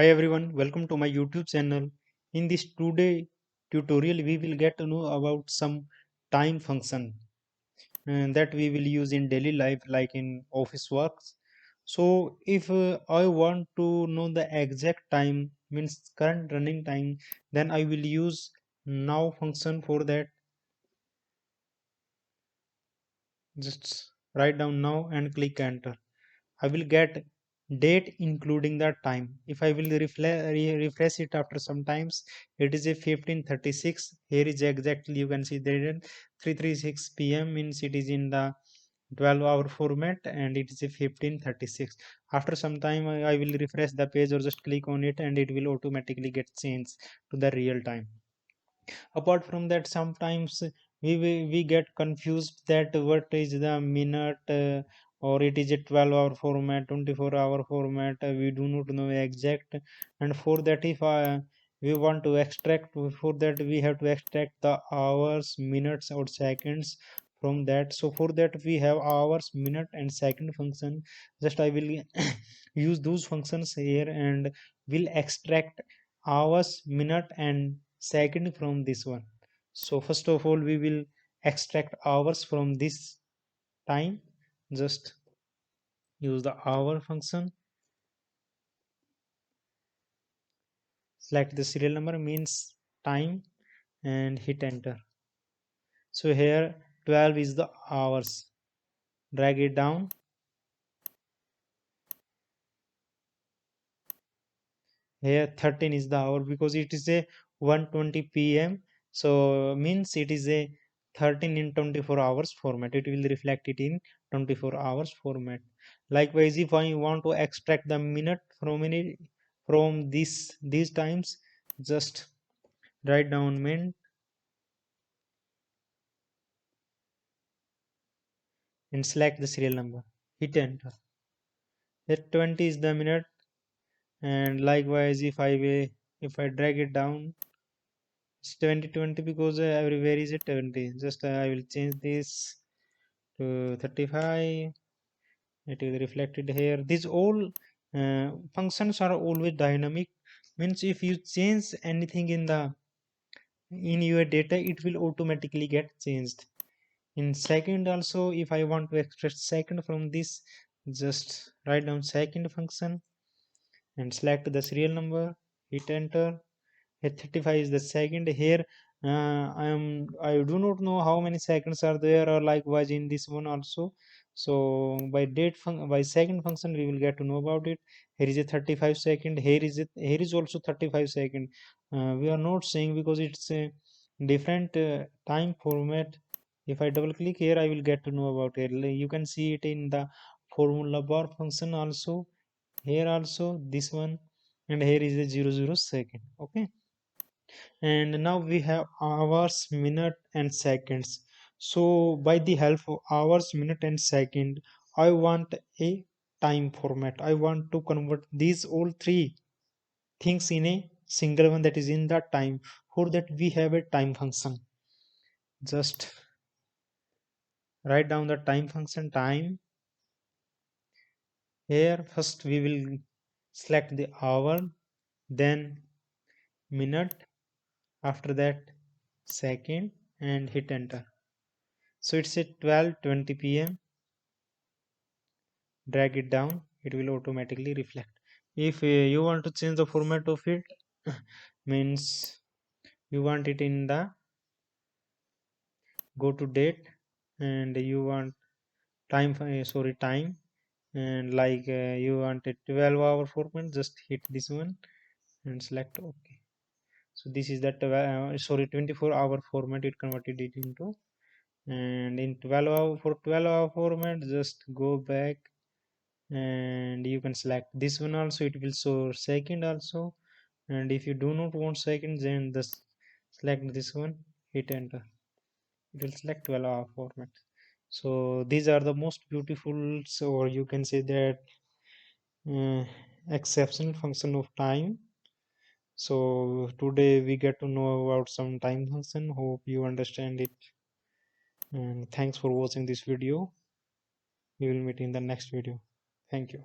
Hi everyone, welcome to my YouTube channel. In this today tutorial, we will get to know about some time function that we will use in daily life, like in office works. So, if I want to know the exact time, means current running time, then I will use now function for that. Just write down now and click enter. I will get date including the time. If I will refresh it after some times, it is a 15:36. Here is exactly you can see there 3:36 p.m. means it is in the 12-hour format and it is a 15:36. After some time, I will refresh the page or just click on it and it will automatically get changed to the real time. Apart from that, sometimes we get confused that what is the minute or it is a 12-hour format, 24-hour format. We do not know exact, and for that, if we want to extract, for that we have to extract the hours, minutes or seconds from that. So for that we have hours, minute and second function. Just I will use those functions here and will extract hours, minute and second from this one. So first of all we will extract hours from this time. Just use the hour function, select the serial number means time and hit enter. So here 12 is the hours, drag it down. Here 13 is the hour because it is a 1:20 p.m. So means it is a 13 in 24 hours format. It will reflect it in 24 hours format. Likewise, if I want to extract the minute from these times, just write down min and select the serial number. Hit enter. Here 20 is the minute, and likewise if I drag it down, it's 2020 because everywhere is a 20. Just I will change this to 35. It is reflected here. These all functions are always dynamic. Means if you change anything in your data, it will automatically get changed. In second also, if I want to extract second from this, just write down second function and select the serial number. Hit enter. Here 35 is the second. Here I do not know how many seconds are there or likewise in this one also. So by second function we will get to know about it. Here is a 35 second. Here is also 35 second. We are not saying because it's a different time format. If I double click here, I will get to know about it. You can see it in the formula bar function also. Here also this one, and here is a 00 second. Okay, and now we have hours, minute and seconds. So by the help of hours, minute and second, I want a time format. I want to convert these all three things in a single one, that is in the time. For that we have a time function. Just write down the time function. Time, here first we will select the hour, then minute, after that second, and hit enter. So it's at 12:20 p.m. Drag it down, it will automatically reflect. If you want to change the format of it, means you want it in the go to date, and you want time, sorry, time, and like you want a 12-hour format, just hit this one and select OK. So this is that sorry, 24-hour format it converted it into. And in 12-hour, for 12-hour format, just go back and you can select this one also. It will show second also, and if you do not want second, then just select this one, hit enter. It will select 12-hour format. So these are the most beautiful, so or you can say that uh, exceptional function of time. So today we get to know about some time function. Hope you understand it, and thanks for watching this video. We will meet in the next video. Thank you.